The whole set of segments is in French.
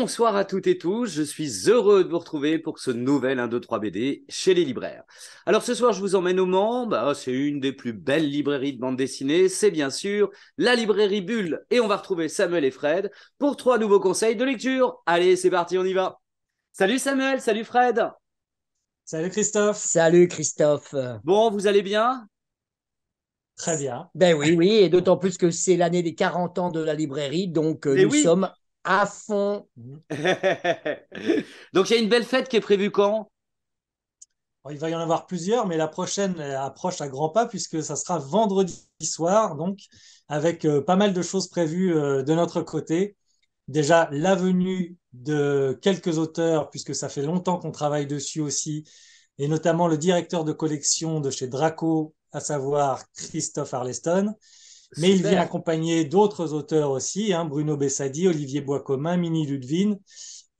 Bonsoir à toutes et tous, je suis heureux de vous retrouver pour ce nouvel 1, 2, 3 BD chez les libraires. Alors ce soir je vous emmène au Mans, c'est une des plus belles librairies de bande dessinée, c'est bien sûr la librairie Bulle. Et on va retrouver Samuel et Fred pour 3 nouveaux conseils de lecture. Allez c'est parti, on y va. Salut Samuel, salut Fred. Salut Christophe. Salut Christophe. Bon, vous allez bien? Très bien. Ben oui, oui, et d'autant plus que c'est l'année des 40 ans de la librairie, donc Mais nous oui. sommes à fond. Donc il y a une belle fête qui est prévue quand? Il va y en avoir plusieurs, mais la prochaine approche à grands pas puisque ça sera vendredi soir, donc avec pas mal de choses prévues de notre côté. Déjà, la venue de quelques auteurs, puisque ça fait longtemps qu'on travaille dessus aussi, et notamment le directeur de collection de chez Draco, à savoir Christophe Arleston. Mais il vient Super. accompagner d'autres auteurs aussi, Bruno Bessadi, Olivier Boiscomin, Mini Ludwig.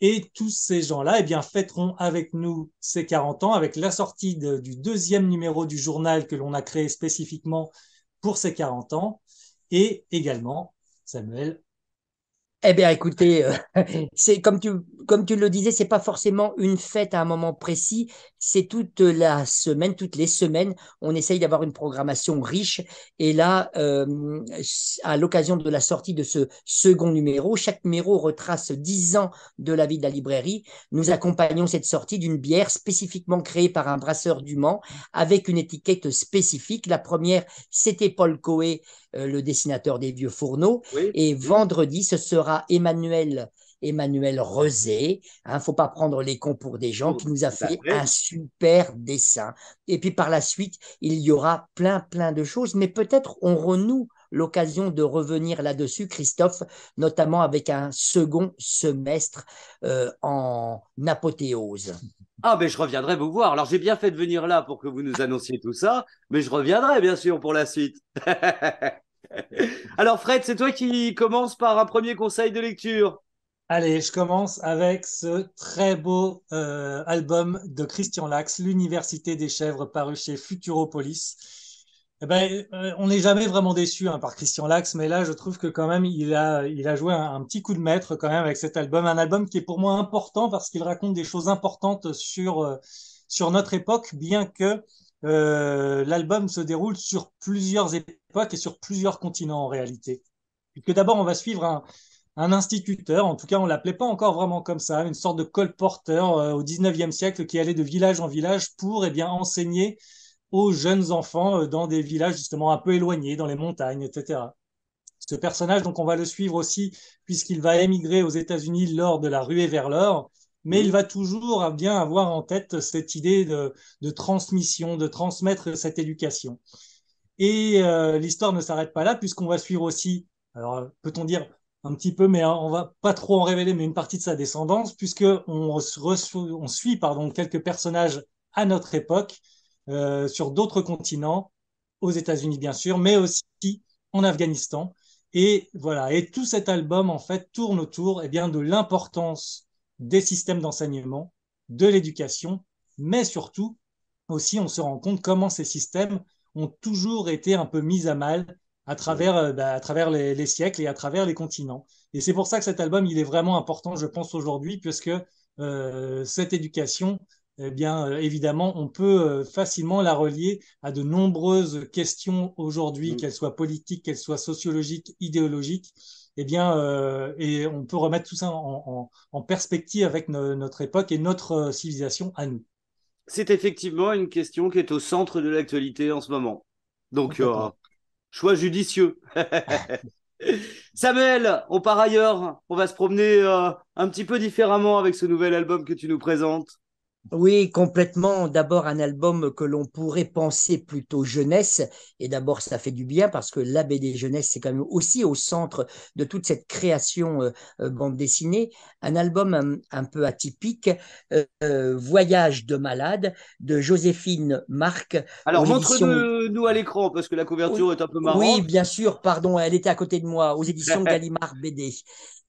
Et tous ces gens-là fêteront avec nous ces 40 ans avec la sortie du deuxième numéro du journal que l'on a créé spécifiquement pour ces 40 ans. Et également, Samuel. Eh bien, écoutez, c'est comme tu le disais, c'est pas forcément une fête à un moment précis. C'est toute la semaine, toutes les semaines, on essaye d'avoir une programmation riche. Et là, à l'occasion de la sortie de ce second numéro, chaque numéro retrace 10 ans de la vie de la librairie. Nous accompagnons cette sortie d'une bière spécifiquement créée par un brasseur du Mans avec une étiquette spécifique. La première, c'était Paul Coé, le dessinateur des Vieux Fourneaux. Oui. Et vendredi, ce sera Emmanuel Rezé. Faut pas prendre les cons pour des gens, qui nous a Tout à fait fait. un super dessin. Et puis par la suite, il y aura plein de choses, mais peut-être on renoue l'occasion de revenir là-dessus, Christophe, notamment avec un second semestre en apothéose. Ah, ben je reviendrai vous voir. Alors, j'ai bien fait de venir là pour que vous nous annonciez tout ça, mais je reviendrai bien sûr pour la suite. Alors, Fred, c'est toi qui commence par un premier conseil de lecture. Allez, je commence avec ce très beau album de Christian Lax, L'Université des Chèvres, paru chez Futuropolis. On n'est jamais vraiment déçu par Christian Lax, mais là, je trouve que quand même, il a joué un petit coup de maître quand même avec cet album. Un album qui est pour moi important parce qu'il raconte des choses importantes sur notre époque, bien que l'album se déroule sur plusieurs époques et sur plusieurs continents en réalité. Que d'abord, on va suivre un instituteur, en tout cas on l'appelait pas encore vraiment comme ça, une sorte de colporteur au 19e siècle qui allait de village en village pour enseigner aux jeunes enfants dans des villages justement un peu éloignés, dans les montagnes, etc. Ce personnage, donc on va le suivre aussi puisqu'il va émigrer aux États-Unis lors de la ruée vers l'or, mais il Mhm. va toujours bien avoir en tête cette idée de transmission, de transmettre cette éducation. Et l'histoire ne s'arrête pas là, puisqu'on va suivre aussi, alors peut-on dire un petit peu, mais on va pas trop en révéler, mais une partie de sa descendance, on suit quelques personnages à notre époque, sur d'autres continents, aux États-Unis bien sûr, mais aussi en Afghanistan. Et voilà, et tout cet album en fait tourne autour de l'importance des systèmes d'enseignement, de l'éducation, mais surtout aussi on se rend compte comment ces systèmes ont toujours été un peu mis à mal Oui. à travers les siècles et à travers les continents. Et c'est pour ça que cet album, il est vraiment important, je pense, aujourd'hui, puisque cette éducation, évidemment, on peut facilement la relier à de nombreuses questions aujourd'hui, Mhm. qu'elles soient politiques, qu'elles soient sociologiques, idéologiques. Et on peut remettre tout ça en perspective avec notre époque et notre civilisation à nous. C'est effectivement une question qui est au centre de l'actualité en ce moment. Donc, Complètement. choix judicieux. Samuel, par ailleurs, on va se promener un petit peu différemment avec ce nouvel album que tu nous présentes. Oui, complètement. D'abord, un album que l'on pourrait penser plutôt jeunesse. Et d'abord, ça fait du bien parce que la BD jeunesse, c'est quand même aussi au centre de toute cette création bande dessinée. Un album un peu atypique, Voyage de malade, de Joséphine Marc, aux Alors, éditions. montre-nous à l'écran parce que la Oui, couverture est un peu oui, marrante. bien sûr, pardon, elle était à côté de moi, aux éditions Gallimard BD.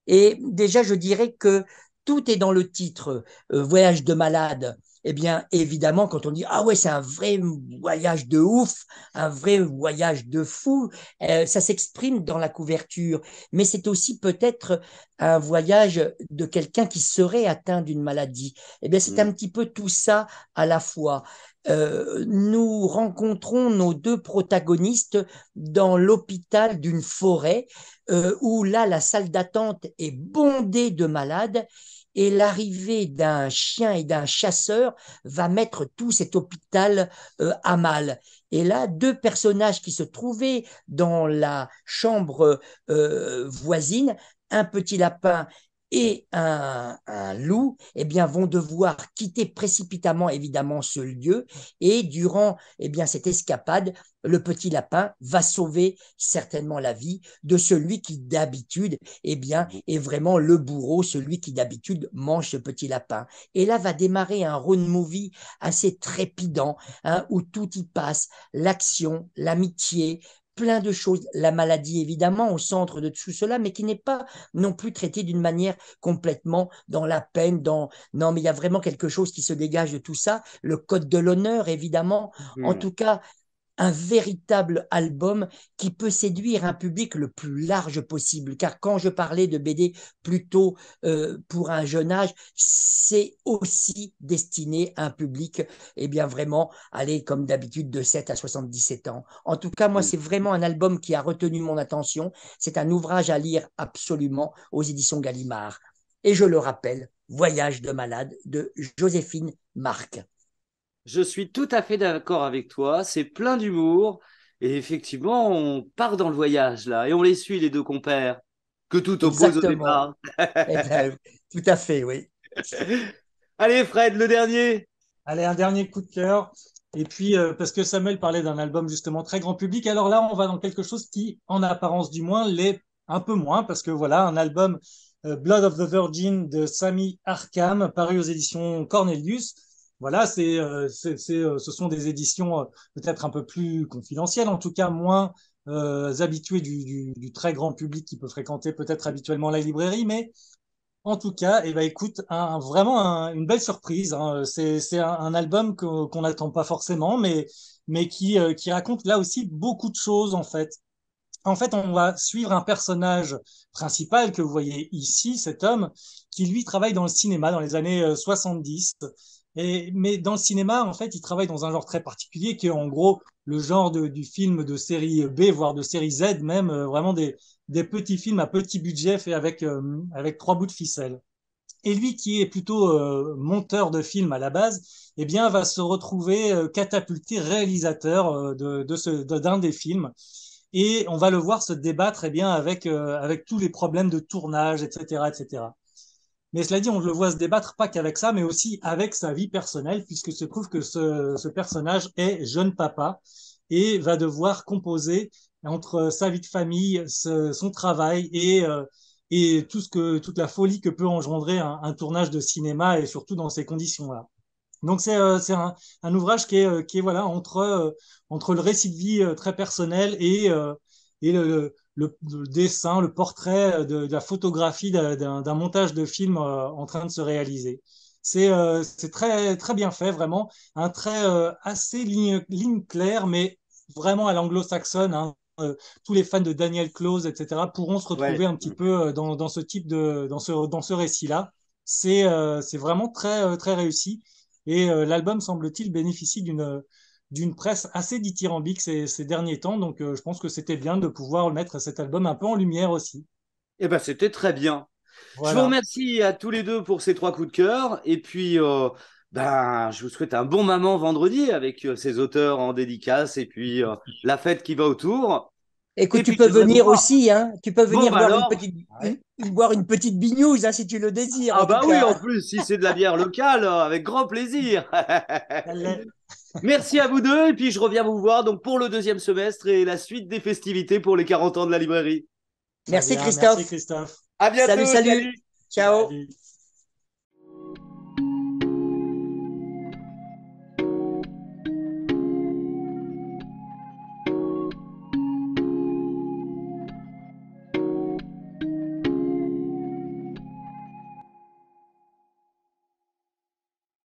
Et déjà, je dirais que tout est dans le titre, Voyage de malade. eh bien, évidemment, quand on dit ah ouais, c'est un vrai voyage de ouf, un vrai voyage de fou, ça s'exprime dans la couverture, mais c'est aussi peut-être un voyage de quelqu'un qui serait atteint d'une maladie. Eh bien, c'est un petit peu tout ça à la fois. Nous rencontrons nos deux protagonistes dans l'hôpital d'une forêt où là, la salle d'attente est bondée de malades et l'arrivée d'un chien et d'un chasseur va mettre tout cet hôpital à mal. Et là, deux personnages qui se trouvaient dans la chambre voisine, un petit lapin et un loup, eh bien, vont devoir quitter précipitamment, évidemment, ce lieu. Et durant cette escapade, le petit lapin va sauver certainement la vie de celui qui, d'habitude, est vraiment le bourreau, celui qui, d'habitude, mange ce petit lapin. Et là va démarrer un road movie assez trépidant, hein, où tout y passe, l'action, l'amitié, plein de choses, la maladie évidemment au centre de tout cela, mais qui n'est pas non plus traitée d'une manière complètement dans la peine, non, mais il y a vraiment quelque chose qui se dégage de tout ça, le code de l'honneur évidemment, en tout cas un véritable album qui peut séduire un public le plus large possible. Car quand je parlais de BD plutôt pour un jeune âge, c'est aussi destiné à un public, vraiment, allez, comme d'habitude, de 7 à 77 ans. En tout cas, moi, c'est vraiment un album qui a retenu mon attention. C'est un ouvrage à lire absolument aux éditions Gallimard. Et je le rappelle, Voyage de malade de Joséphine Marc. Je suis tout à fait d'accord avec toi, c'est plein d'humour, et effectivement, on part dans le voyage là, et on les suit, les deux compères, que tout oppose au Exactement. départ. Tout à fait, oui. Allez Fred, le dernier. Allez, un dernier coup de cœur. Et puis, parce que Samuel parlait d'un album justement très grand public, alors là, on va dans quelque chose qui, en apparence du moins, l'est un peu moins, parce que voilà, un album Blood of the Virgin de Sami Arkham, paru aux éditions Cornelius. Voilà, ce sont des éditions peut-être un peu plus confidentielles, en tout cas moins habituées du très grand public qui peut fréquenter peut-être habituellement la librairie, mais en tout cas, écoute, une belle surprise, hein. C'est un album qu'on n'attend pas forcément, mais qui raconte là aussi beaucoup de choses en fait. En fait, on va suivre un personnage principal que vous voyez ici, cet homme, qui lui travaille dans le cinéma dans les années 70. Mais dans le cinéma, en fait, il travaille dans un genre très particulier qui est en gros le genre du film de série B, voire de série Z même, vraiment des petits films à petit budget faits avec trois bouts de ficelle. Et lui, qui est plutôt monteur de films à la base, va se retrouver catapulté réalisateur d'un des films. Et on va le voir se débattre avec tous les problèmes de tournage, etc., etc. Mais cela dit, on le voit se débattre pas qu'avec ça, mais aussi avec sa vie personnelle, puisque se trouve que ce personnage est jeune papa et va devoir composer entre sa vie de famille, son travail et toute la folie que peut engendrer un tournage de cinéma et surtout dans ces conditions-là. Donc c'est un ouvrage qui est voilà entre le récit de vie très personnel et le dessin, le portrait de la photographie d'un montage de film en train de se réaliser. C'est très très bien fait, vraiment un trait assez ligne claire, mais vraiment à l'anglo-saxonne. Hein. Tous les fans de Daniel Close, etc., pourront se retrouver un petit peu dans ce type dans ce récit-là. C'est vraiment très très réussi. Et l'album, semble-t-il, bénéficie d'une presse assez dithyrambique ces derniers temps. Donc, je pense que c'était bien de pouvoir mettre cet album un peu en lumière aussi. Eh ben, c'était très bien. Je vous Voilà. remercie à tous les deux pour ces trois coups de cœur. Et puis, je vous souhaite un bon maman vendredi avec ces auteurs en dédicace et puis la fête qui va autour. Écoute, Et tu puis, peux je voudrais vous venir voir. aussi, hein. Tu peux Bon, venir bah boire alors. boire une petite bignouse, hein, si tu le désires, Ah en tout bah oui, en cas. plus, si c'est de la bière locale, avec grand plaisir. Elle Merci à vous deux. Et puis, je reviens vous voir donc pour le deuxième semestre et la suite des festivités pour les 40 ans de la librairie. Très Merci bien. Merci, Christophe. Christophe. À Salut, bientôt. salut. Salut. Ciao. Salut.